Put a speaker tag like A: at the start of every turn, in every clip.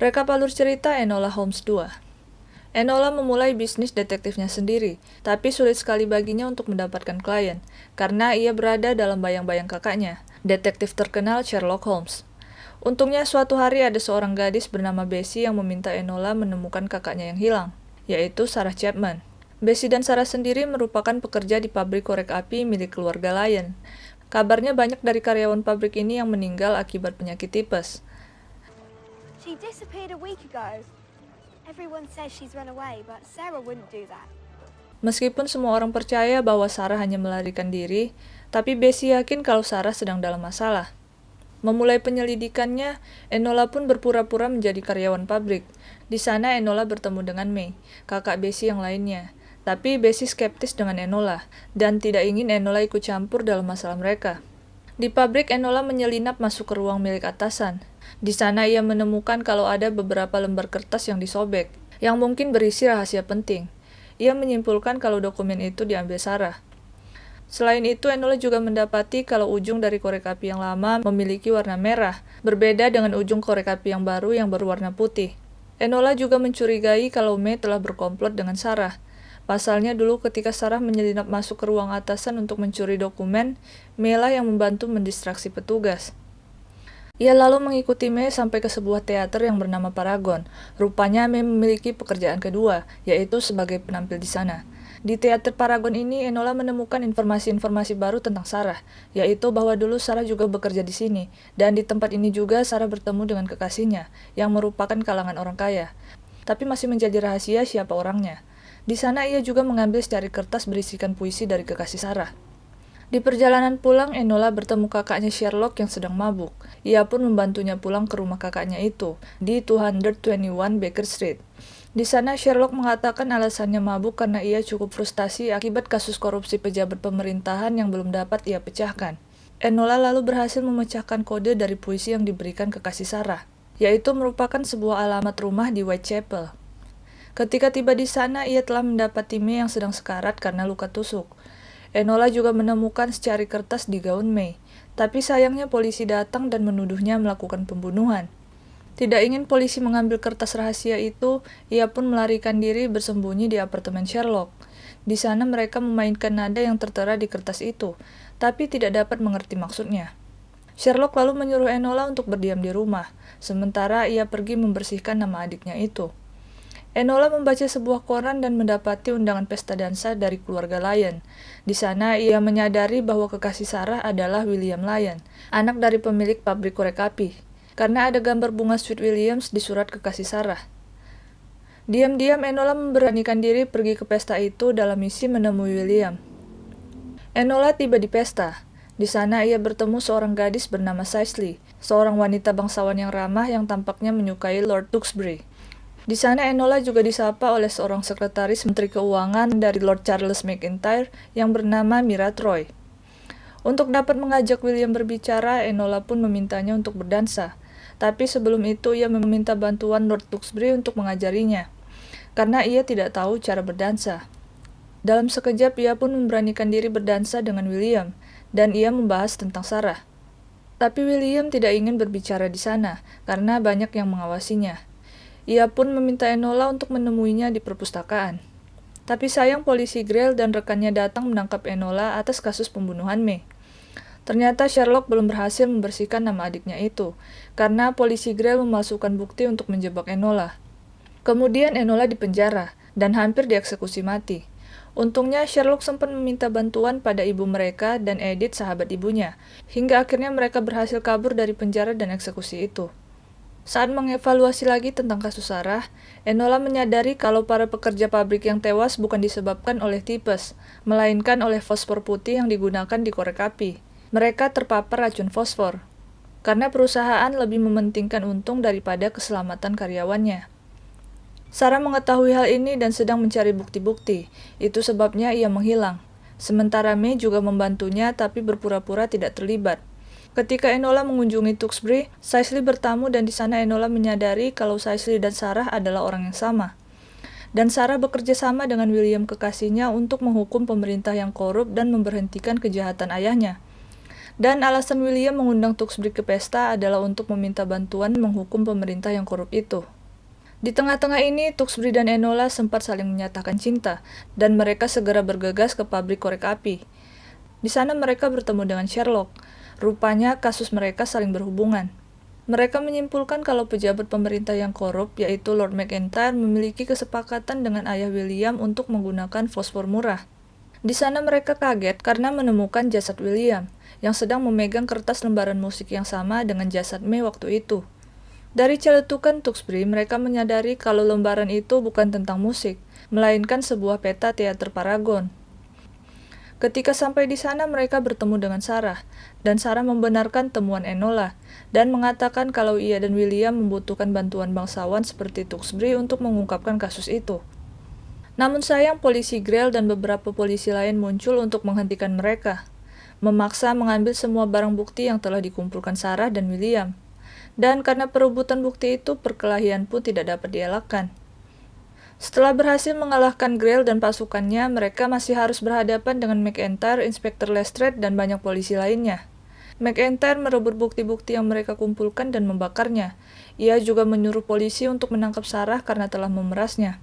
A: Rekap alur cerita Enola Holmes 2. Enola memulai bisnis detektifnya sendiri, tapi sulit sekali baginya untuk mendapatkan klien, karena ia berada dalam bayang-bayang kakaknya, detektif terkenal Sherlock Holmes. Untungnya suatu hari ada seorang gadis bernama Bessie yang meminta Enola menemukan kakaknya yang hilang, yaitu Sarah Chapman. Bessie dan Sarah sendiri merupakan pekerja di pabrik korek api milik keluarga Lyon. Kabarnya banyak dari karyawan pabrik ini yang meninggal akibat penyakit tipes.
B: She disappeared a week ago. Everyone says she's run away, but Sarah wouldn't do that.
A: Meskipun semua orang percaya bahwa Sarah hanya melarikan diri, tapi Bessie yakin kalau Sarah sedang dalam masalah. Memulai penyelidikannya, Enola pun berpura-pura menjadi karyawan pabrik. Di sana Enola bertemu dengan May, kakak Bessie yang lainnya. Tapi Bessie skeptis dengan Enola, dan tidak ingin Enola ikut campur dalam masalah mereka. Di pabrik, Enola menyelinap masuk ke ruang milik atasan. Di sana ia menemukan kalau ada beberapa lembar kertas yang disobek, yang mungkin berisi rahasia penting. Ia menyimpulkan kalau dokumen itu diambil Sarah. Selain itu, Enola juga mendapati kalau ujung dari korek api yang lama memiliki warna merah, berbeda dengan ujung korek api yang baru yang berwarna putih. Enola juga mencurigai kalau May telah berkomplot dengan Sarah. Pasalnya dulu ketika Sarah menyelinap masuk ke ruang atasan untuk mencuri dokumen, May lah yang membantu mendistraksi petugas. Ia lalu mengikuti May sampai ke sebuah teater yang bernama Paragon. Rupanya May memiliki pekerjaan kedua, yaitu sebagai penampil di sana. Di teater Paragon ini, Enola menemukan informasi-informasi baru tentang Sarah, yaitu bahwa dulu Sarah juga bekerja di sini, dan di tempat ini juga Sarah bertemu dengan kekasihnya, yang merupakan kalangan orang kaya. Tapi masih menjadi rahasia siapa orangnya. Di sana ia juga mengambil secari kertas berisikan puisi dari kekasih Sarah. Di perjalanan pulang, Enola bertemu kakaknya Sherlock yang sedang mabuk. Ia pun membantunya pulang ke rumah kakaknya itu, di 221 Baker Street. Di sana, Sherlock mengatakan alasannya mabuk karena ia cukup frustasi akibat kasus korupsi pejabat pemerintahan yang belum dapat ia pecahkan. Enola lalu berhasil memecahkan kode dari puisi yang diberikan kekasih Sarah, yaitu merupakan sebuah alamat rumah di Whitechapel. Ketika tiba di sana, ia telah mendapati May yang sedang sekarat karena luka tusuk. Enola juga menemukan secari kertas di gaun May, tapi sayangnya polisi datang dan menuduhnya melakukan pembunuhan. Tidak ingin polisi mengambil kertas rahasia itu, ia pun melarikan diri bersembunyi di apartemen Sherlock. Di sana mereka memainkan nada yang tertera di kertas itu, tapi tidak dapat mengerti maksudnya. Sherlock lalu menyuruh Enola untuk berdiam di rumah, sementara ia pergi membersihkan nama adiknya itu. Enola membaca sebuah koran dan mendapati undangan pesta dansa dari keluarga Lyon. Di sana, ia menyadari bahwa kekasih Sarah adalah William Lyon, anak dari pemilik pabrik korek api, karena ada gambar bunga Sweet Williams di surat kekasih Sarah. Diam-diam, Enola memberanikan diri pergi ke pesta itu dalam misi menemui William. Enola tiba di pesta. Di sana, ia bertemu seorang gadis bernama Cicely, seorang wanita bangsawan yang ramah yang tampaknya menyukai Lord Tewkesbury. Di sana Enola juga disapa oleh seorang sekretaris Menteri Keuangan dari Lord Charles McIntyre yang bernama Mira Troy. Untuk dapat mengajak William berbicara, Enola pun memintanya untuk berdansa. Tapi sebelum itu ia meminta bantuan Lord Tewkesbury untuk mengajarinya, karena ia tidak tahu cara berdansa. Dalam sekejap ia pun memberanikan diri berdansa dengan William, dan ia membahas tentang Sarah. Tapi William tidak ingin berbicara di sana, karena banyak yang mengawasinya. Ia pun meminta Enola untuk menemuinya di perpustakaan. Tapi sayang polisi Grail dan rekannya datang menangkap Enola atas kasus pembunuhan May. Ternyata Sherlock belum berhasil membersihkan nama adiknya itu, karena polisi Grail memasukkan bukti untuk menjebak Enola. Kemudian Enola dipenjara, dan hampir dieksekusi mati. Untungnya Sherlock sempat meminta bantuan pada ibu mereka dan Edith sahabat ibunya, hingga akhirnya mereka berhasil kabur dari penjara dan eksekusi itu. Saat mengevaluasi lagi tentang kasus Sarah, Enola menyadari kalau para pekerja pabrik yang tewas bukan disebabkan oleh tipes, melainkan oleh fosfor putih yang digunakan di korek api. Mereka terpapar racun fosfor, karena perusahaan lebih mementingkan untung daripada keselamatan karyawannya. Sarah mengetahui hal ini dan sedang mencari bukti-bukti, itu sebabnya ia menghilang. Sementara May juga membantunya tapi berpura-pura tidak terlibat. Ketika Enola mengunjungi Tewkesbury, Cicely bertamu dan di sana Enola menyadari kalau Cicely dan Sarah adalah orang yang sama. Dan Sarah bekerja sama dengan William kekasihnya untuk menghukum pemerintah yang korup dan memberhentikan kejahatan ayahnya. Dan alasan William mengundang Tewksbury ke pesta adalah untuk meminta bantuan menghukum pemerintah yang korup itu. Di tengah-tengah ini, Tewksbury dan Enola sempat saling menyatakan cinta, dan mereka segera bergegas ke pabrik korek api. Di sana mereka bertemu dengan Sherlock. Rupanya kasus mereka saling berhubungan. Mereka menyimpulkan kalau pejabat pemerintah yang korup, yaitu Lord McEntire, memiliki kesepakatan dengan ayah William untuk menggunakan fosfor murah. Di sana mereka kaget karena menemukan jasad William, yang sedang memegang kertas lembaran musik yang sama dengan jasad May waktu itu. Dari celetukan Tewksbury, mereka menyadari kalau lembaran itu bukan tentang musik, melainkan sebuah peta teater Paragon. Ketika sampai di sana, mereka bertemu dengan Sarah, dan Sarah membenarkan temuan Enola, dan mengatakan kalau ia dan William membutuhkan bantuan bangsawan seperti Tewksbury untuk mengungkapkan kasus itu. Namun sayang, polisi Grail dan beberapa polisi lain muncul untuk menghentikan mereka, memaksa mengambil semua barang bukti yang telah dikumpulkan Sarah dan William. Dan karena perebutan bukti itu, perkelahian pun tidak dapat dielakkan. Setelah berhasil mengalahkan Grail dan pasukannya, mereka masih harus berhadapan dengan McEntire, Inspektur Lestrade, dan banyak polisi lainnya. McEntire merebut bukti-bukti yang mereka kumpulkan dan membakarnya. Ia juga menyuruh polisi untuk menangkap Sarah karena telah memerasnya.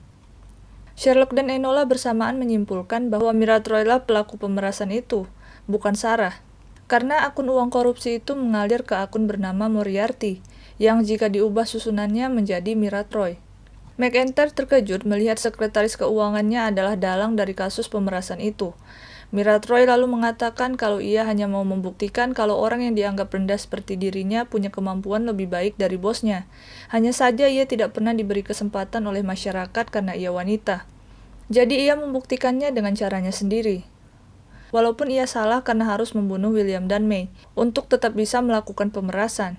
A: Sherlock dan Enola bersamaan menyimpulkan bahwa Miratroy lah pelaku pemerasan itu, bukan Sarah. Karena akun uang korupsi itu mengalir ke akun bernama Moriarty, yang jika diubah susunannya menjadi Miratroy. McEntire terkejut melihat sekretaris keuangannya adalah dalang dari kasus pemerasan itu. Miratroy lalu mengatakan kalau ia hanya mau membuktikan kalau orang yang dianggap rendah seperti dirinya punya kemampuan lebih baik dari bosnya. Hanya saja ia tidak pernah diberi kesempatan oleh masyarakat karena ia wanita. Jadi ia membuktikannya dengan caranya sendiri. Walaupun ia salah karena harus membunuh William dan May, untuk tetap bisa melakukan pemerasan.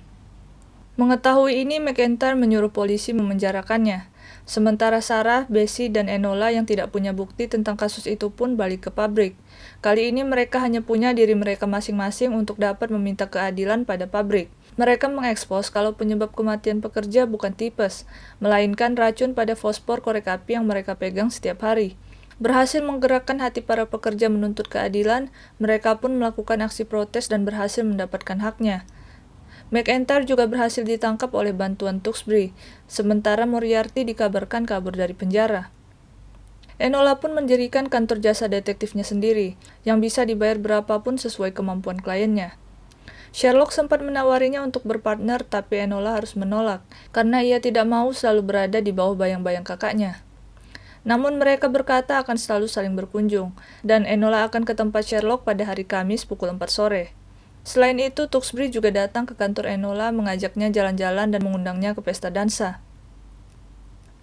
A: Mengetahui ini, McEntire menyuruh polisi memenjarakannya. Sementara Sarah, Bessie, dan Enola yang tidak punya bukti tentang kasus itu pun balik ke pabrik. Kali ini mereka hanya punya diri mereka masing-masing untuk dapat meminta keadilan pada pabrik. Mereka mengekspos kalau penyebab kematian pekerja bukan tipes, melainkan racun pada fosfor korek api yang mereka pegang setiap hari. Berhasil menggerakkan hati para pekerja menuntut keadilan, mereka pun melakukan aksi protes dan berhasil mendapatkan haknya. McEntire juga berhasil ditangkap oleh bantuan Tewksbury, sementara Moriarty dikabarkan kabur dari penjara. Enola pun mendirikan kantor jasa detektifnya sendiri, yang bisa dibayar berapapun sesuai kemampuan kliennya. Sherlock sempat menawarinya untuk berpartner, tapi Enola harus menolak, karena ia tidak mau selalu berada di bawah bayang-bayang kakaknya. Namun mereka berkata akan selalu saling berkunjung, dan Enola akan ke tempat Sherlock pada hari Kamis pukul 4 sore. Selain itu, Tewksbury juga datang ke kantor Enola, mengajaknya jalan-jalan dan mengundangnya ke pesta dansa.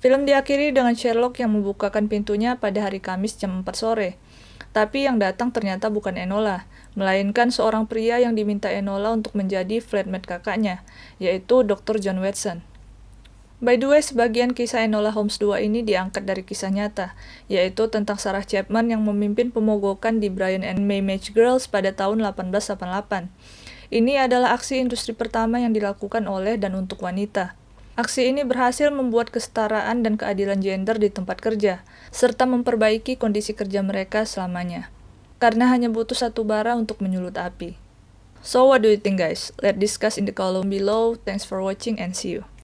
A: Film diakhiri dengan Sherlock yang membukakan pintunya pada hari Kamis jam 4 sore. Tapi yang datang ternyata bukan Enola, melainkan seorang pria yang diminta Enola untuk menjadi flatmate kakaknya, yaitu Dr. John Watson. By the way, sebagian kisah Enola Holmes 2 ini diangkat dari kisah nyata, yaitu tentang Sarah Chapman yang memimpin pemogokan di Brian and May Match Girls pada tahun 1888. Ini adalah aksi industri pertama yang dilakukan oleh dan untuk wanita. Aksi ini berhasil membuat kesetaraan dan keadilan gender di tempat kerja, serta memperbaiki kondisi kerja mereka selamanya. Karena hanya butuh satu bara untuk menyulut api. So what do you think guys? Let's discuss in the column below. Thanks for watching and see you.